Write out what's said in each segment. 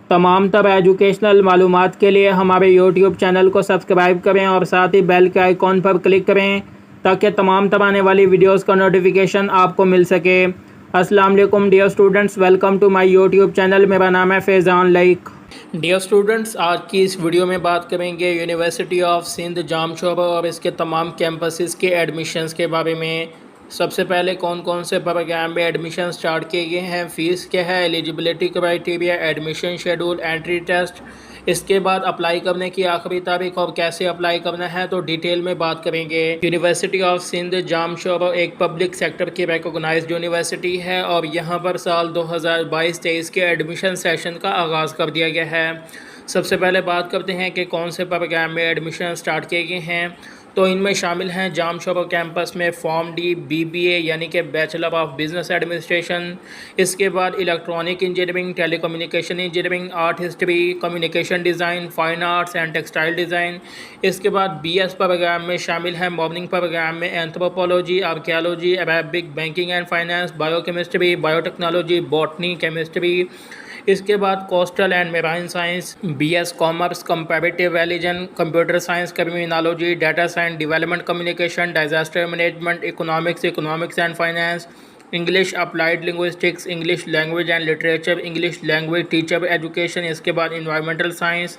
तमाम तर एजुकेशनल मालूमात के लिए हमारे यूट्यूब चैनल को सब्सक्राइब करें और साथ ही बेल के आइकॉन पर क्लिक करें ताकि तमाम तर आने वाली वीडियोस का नोटिफिकेशन आपको मिल सके। अस्सलाम वालेकुम dear students, welcome to my YouTube channel. मेरा नाम है फैज़ान लाइक। डियर स्टूडेंट्स, आज की इस वीडियो में बात करेंगे यूनिवर्सिटी ऑफ सिंध जामशोरा और इसके तमाम कैंपसेस के एडमिशन्स के बारे में। सबसे पहले कौन कौन से प्रोग्राम में एडमिशन स्टार्ट किए गए हैं, फ़ीस क्या है, eligibility criteria, admission schedule, entry test, इसके बाद अप्लाई करने की आखिरी तारीख और कैसे अप्लाई करना है तो डिटेल में बात करेंगे। यूनिवर्सिटी ऑफ सिंध जामशोरा एक पब्लिक सेक्टर की रिकॉग्नाइज्ड यूनिवर्सिटी है और यहाँ पर साल 2022-23 के एडमिशन सेशन का आगाज़ कर दिया गया है। सबसे पहले बात करते हैं कि कौन से प्रोग्राम में एडमिशन स्टार्ट किए गए हैं। तो इनमें शामिल हैं जामशोरा कैंपस में फॉर्म डी BBA यानी कि बैचलर ऑफ बिजनेस एडमिनिस्ट्रेशन, इसके बाद electronic engineering, telecommunication engineering, art history, communication design, fine arts and textile design. इसके बाद BS प्रोग्राम में शामिल है मॉर्निंग प्रोग्राम में anthropology, archaeology, Arabic, banking and finance, biochemistry, biotechnology, botany, chemistry. इसके बाद coastal and marine science, BS commerce, comparative religion, computer science, criminology, data science, development communication, disaster management, economics and finance, English applied linguistics, English language and literature, English language teacher education. इसके बाद environmental science,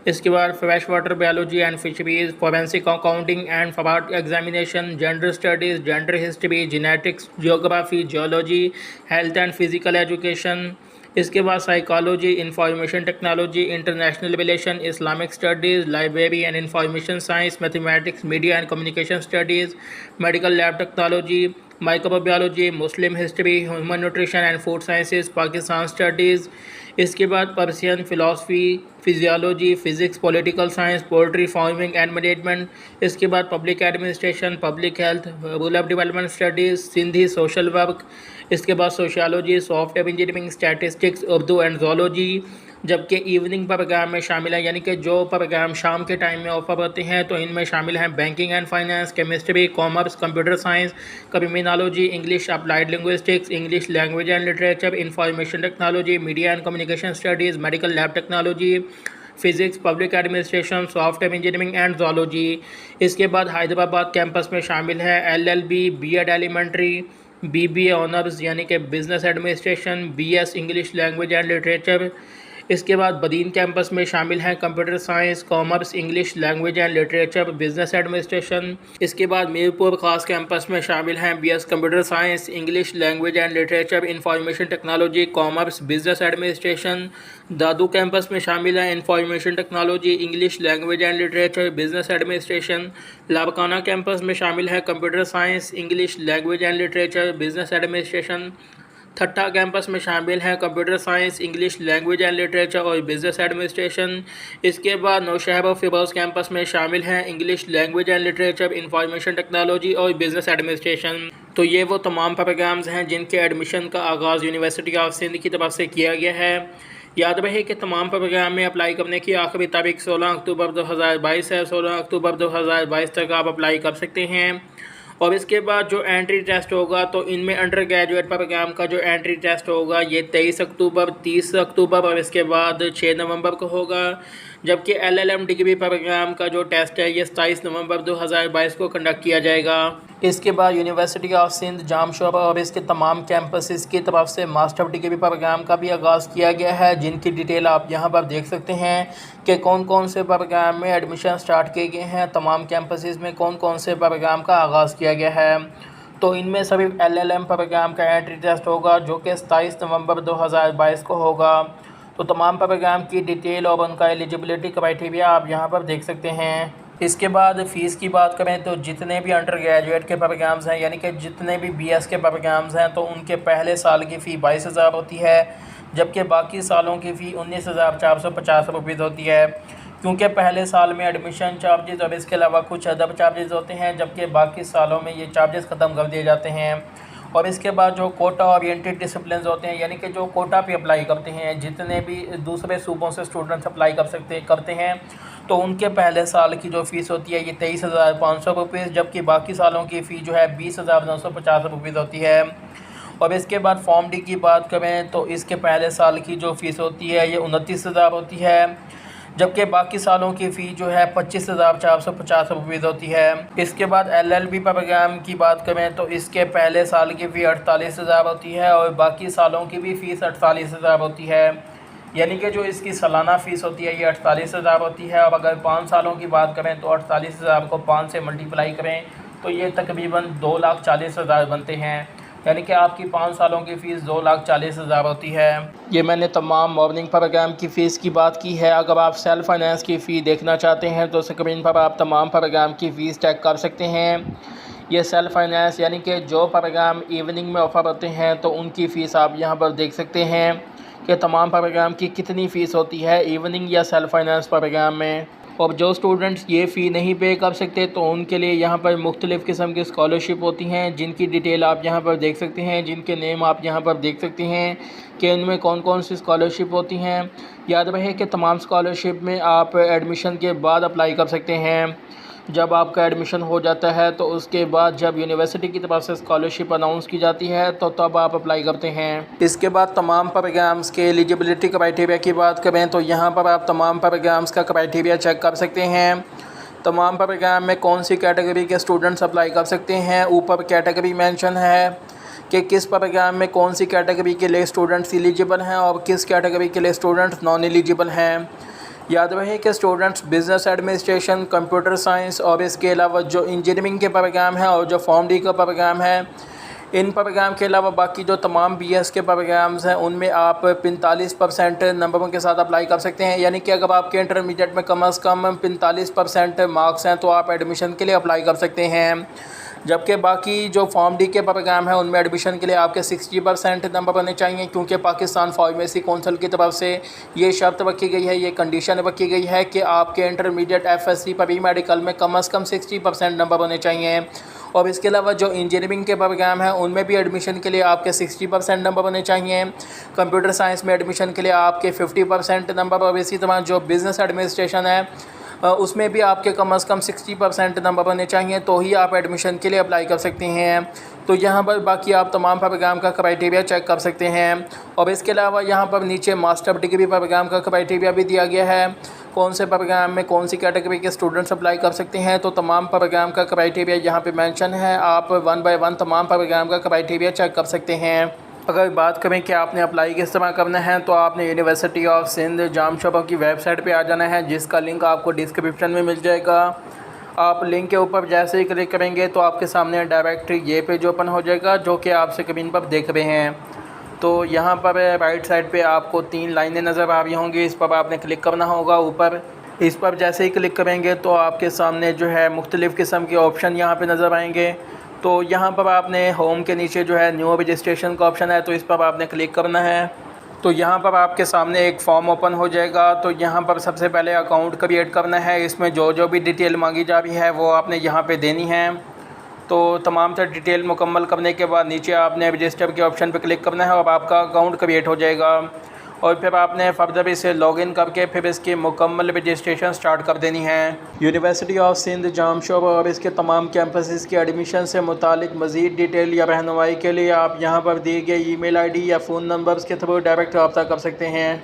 इसके बाद fresh water biology and fisheries, forensic accounting and fraud examination, gender studies, gender history, genetics, geography, geology, health and physical education. इसके बाद psychology, information technology, international relation, Islamic studies, library and information science, mathematics, media and communication studies, medical lab technology, microbiology, Muslim history, human nutrition and food sciences, Pakistan studies. इसके बाद Persian philosophy, physiology, physics, political science, poultry farming and management. इसके बाद public administration, public health, rural development studies, Sindhi social work. इसके बाद sociology, software engineering, statistics, Urdu and zoology. जबकि evening programme में शामिल है यानी कि जो प्रोग्राम शाम के टाइम में ऑफर होते हैं तो इनमें शामिल हैं banking and finance, chemistry, commerce, computer science, criminology, English applied linguistics, English language and literature, information technology, media and communication studies, medical lab technology, physics, public administration, software engineering and zoology. इसके बाद Hyderabad campus में शामिल है LLB, B.Ed elementary, BBA honours यानी कि business administration, BS English language and literature. इसके बाद Badin campus में शामिल हैं computer science, commerce, English language and literature, business administration. इसके बाद मीरपुर खास कैंपस में शामिल हैं BS computer science, English language and literature, information technology, commerce, business administration. Dadu campus में शामिल हैं information technology, English language and literature, business administration. Larkana campus में शामिल है computer science, English language and literature, business administration. Thatta campus में शामिल हैं computer science, English language and literature और बिजनेस एडमिनिस्ट्रेशन। इसके बाद नौशहर और फिरोज़ कैंपस में शामिल हैं English language and literature, information technology और बिजनेस एडमिनिस्ट्रेशन। तो ये वो तमाम प्रोग्राम्स हैं जिनके एडमिशन का आगाज़ यूनिवर्सिटी ऑफ सिंध की तरफ से किया गया है। याद रहे कि तमाम प्रोग्राम में अप्लाई करने की आखिरी तारीख 16 अक्टूबर 2022 है। 16 अक्टूबर 2022 तक आप अप्लाई कर सकते हैं। और इसके बाद जो एंट्री टेस्ट होगा तो इनमें अंडर ग्रेजुएट प्रोग्राम का जो एंट्री टेस्ट होगा ये 23 अक्टूबर, 30 अक्टूबर और इसके बाद 6 नवंबर को होगा। जबकि LLM डिग्री प्रोग्राम का जो टेस्ट है ये 27 नवंबर 2022 को कंडक्ट किया जाएगा। इसके बाद यूनिवर्सिटी ऑफ सिंध जामशोरा और इसके तमाम कैंपसेस की तरफ से मास्टर डिग्री प्रोग्राम का भी आगाज़ किया गया है, जिनकी डिटेल आप यहाँ पर देख सकते हैं कि कौन कौन से प्रोग्राम में एडमिशन स्टार्ट किए गए हैं, तमाम कैंपसेस में कौन कौन से प्रोग्राम का आगाज़ किया गया है। तो इनमें सभी LLM प्रोग्राम का एंट्री टेस्ट होगा जो कि 27 नवंबर 2022 को होगा। तो तमाम प्रोग्राम की डिटेल और उनका एलिजिबिलिटी क्राइटेरिया आप यहाँ पर देख सकते हैं। इसके बाद फ़ीस की बात करें तो जितने भी अंडर ग्रेजुएट के प्रोग्राम्स हैं यानी कि जितने भी BS के प्रोग्राम्स हैं तो उनके पहले साल की फ़ी 22,000 होती है, जबकि बाकी सालों की फ़ी 19,450 रुपीज़ होती है। क्योंकि पहले साल में एडमिशन चार्जेज़ और इसके अलावा कुछ अदर चार्जेज़ होते हैं, जबकि बाकी सालों में ये चार्जेज़ ख़त्म कर दिए जाते हैं। और इसके बाद जो कोटा ओरिएंटेड डिसिप्लिन होते हैं यानी कि जो कोटा पे अप्लाई करते हैं, जितने भी दूसरे सूबों से स्टूडेंट्स अप्लाई करते हैं तो उनके पहले साल की जो फ़ीस होती है ये 23,500 रुपीज़, जबकि बाकी सालों की फ़ी जो है 20,950 रुपीज़ होती है। और इसके बाद फॉर्म डी की बात करें तो इसके पहले साल की जो फ़ीस होती है ये 29,000 होती है, जबकि बाकी सालों की फ़ी जो है 25,450 रुपये होती है। इसके बाद LLB प्रोग्राम की बात करें तो इसके पहले साल की फ़ी 48,000 होती है और बाकी सालों की भी फ़ीस 48,000 होती है। यानी कि जो इसकी सालाना फ़ीस होती है ये 48,000 होती है। और अगर 5 सालों की बात करें तो 48,000 को 5 से मल्टीप्लाई करें तो ये तकरीबन 2,40,000 बनते हैं। यानी कि आपकी 5 सालों की फ़ीस 2,40,000 होती है। ये मैंने तमाम मॉर्निंग प्रोग्राम की फ़ीस की बात की है। अगर आप सेल्फ़ फाइनेंस की फ़ी देखना चाहते हैं तो स्क्रीन पर आप तमाम प्रोग्राम की फ़ीस चेक कर सकते हैं। ये सेल्फ़ फाइनेंस यानी कि जो प्रोग्राम इवनिंग में ऑफ़र होते हैं तो उनकी फ़ीस आप यहाँ पर देख सकते हैं कि तमाम प्रोग्राम की कितनी फ़ीस होती है इवनिंग या सेल्फ़ फाइनेंस प्रोग्राम में। और जो स्टूडेंट्स ये फ़ी नहीं पे कर सकते तो उनके लिए यहाँ पर मुख्तलिफ़ किस्म की स्कॉलरशिप होती हैं, जिनकी डिटेल आप यहाँ पर देख सकते हैं, जिनके नेम आप यहाँ पर देख सकते हैं कि इनमें कौन कौन सी स्कॉलरशिप होती हैं। याद रहे कि तमाम स्कॉलरशिप में आप एडमिशन के बाद अप्लाई कर सकते हैं। जब आपका एडमिशन हो जाता है तो उसके बाद जब यूनिवर्सिटी की तरफ से स्कॉलरशिप अनाउंस की जाती है तो तब आप अप्लाई करते हैं। इसके बाद तमाम प्रोग्राम्स के एलिजिबिलिटी क्राइटेरिया की बात करें तो यहाँ पर आप तमाम प्रोग्राम्स का क्राइटेरिया चेक कर सकते हैं। तमाम प्रोग्राम में कौन सी कैटेगरी के स्टूडेंट्स अप्लाई कर सकते हैं। ऊपर कैटेगरी मेंशन है कि किस प्रोग्राम में कौन सी कैटेगरी के लिए स्टूडेंट्स एलिजिबल हैं और किस कैटेगरी के लिए स्टूडेंट्स नॉन एलिजिबल हैं। याद रहे कि students business administration, computer science और इसके अलावा जो इंजीनियरिंग के प्रोग्राम हैं और जो फॉर्म डी का प्रोग्राम है, इन प्रोग्राम के अलावा बाकी जो तमाम BS के प्रोग्राम्स हैं उनमें आप 45% नंबरों के साथ अप्लाई कर सकते हैं। यानी कि अगर आपके इंटरमीडिएट में कम से कम 45% मार्क्स हैं तो आप एडमिशन के लिए अप्लाई कर सकते हैं। जबकि बाकी जो फॉर्म डी के प्रोग्राम है उनमें एडमिशन के लिए आपके 60% नंबर होने चाहिए, क्योंकि पाकिस्तान फार्मेसी काउंसिल की तरफ से ये शर्त रखी गई है, ये कंडीशन रखी गई है कि आपके इंटरमीडिएट FSC प्री मेडिकल में कम से कम 60% नंबर होने चाहिए। और इसके अलावा जो इंजीनियरिंग के प्रोग्राम हैं उनमें भी एडमिशन के लिए आपके 60% नंबर होने चाहिए। कंप्यूटर साइंस में एडमिशन के लिए आपके 50% नंबर, और इसी तरह जो बिज़नेस एडमिनिस्ट्रेशन है उसमें भी आपके कम से कम 60% नंबर होने चाहिए, तो ही आप एडमिशन के लिए अप्लाई कर सकते हैं। तो यहाँ पर बाकी आप तमाम प्रोग्राम का क्राइटेरिया चेक कर सकते हैं। और इसके अलावा यहाँ पर नीचे मास्टर डिग्री प्रोग्राम का क्राइटेरिया भी दिया गया है, कौन से प्रोग्राम में कौन सी कैटेगरी के स्टूडेंट्स अप्लाई कर सकते हैं। तो तमाम प्रोग्राम का क्राइटेरिया यहाँ पे मेंशन है, आप 1 बाय 1 तमाम प्रोग्राम का क्राइटेरिया चेक कर सकते हैं। अगर बात करें कि आपने अप्लाई किस तरह करना है तो आपने यूनिवर्सिटी ऑफ सिंध जाम शोबा की वेबसाइट पे आ जाना है, जिसका लिंक आपको डिस्क्रिप्शन में मिल जाएगा। आप लिंक के ऊपर जैसे ही क्लिक करेंगे तो आपके सामने डायरेक्ट ये पेज ओपन हो जाएगा, जो कि आप स्क्रीन पर देख रहे हैं। तो यहाँ पर राइट साइड पे आपको 3 लाइनें नज़र आ रही होंगी, इस पर आपने क्लिक करना होगा ऊपर। इस पर जैसे ही क्लिक करेंगे तो आपके सामने जो है मुख्तलिफ़ किस्म के ऑप्शन यहाँ पे नज़र आएंगे। तो यहाँ पर आपने होम के नीचे जो है न्यू रजिस्ट्रेशन का ऑप्शन है, तो इस पर आपने क्लिक करना है। तो यहाँ पर आपके सामने एक फॉर्म ओपन हो जाएगा। तो यहाँ पर सबसे पहले अकाउंट क्रिएट करना है, इसमें जो भी डिटेल मांगी जा रही है वो आपने यहाँ पे देनी है। तो तमाम तर डिटेल मुकम्मल करने के बाद नीचे आपने रजिस्टर के ऑप्शन पर क्लिक करना है और आपका अकाउंट क्रिएट हो जाएगा। और फिर आपने फर्दर इसे लॉगिन करके फिर इसकी मुकम्मल रजिस्ट्रेशन स्टार्ट कर देनी है। यूनिवर्सिटी ऑफ सिंध जाम शोबा और इसके तमाम कैंपसेस के एडमिशन से मुतालिक मज़ीद डिटेल या रहनुमाई के लिए आप यहाँ पर दिए गए ईमेल ID या फ़ोन नंबर्स के थ्रू डायरेक्ट रब्ता कर सकते हैं।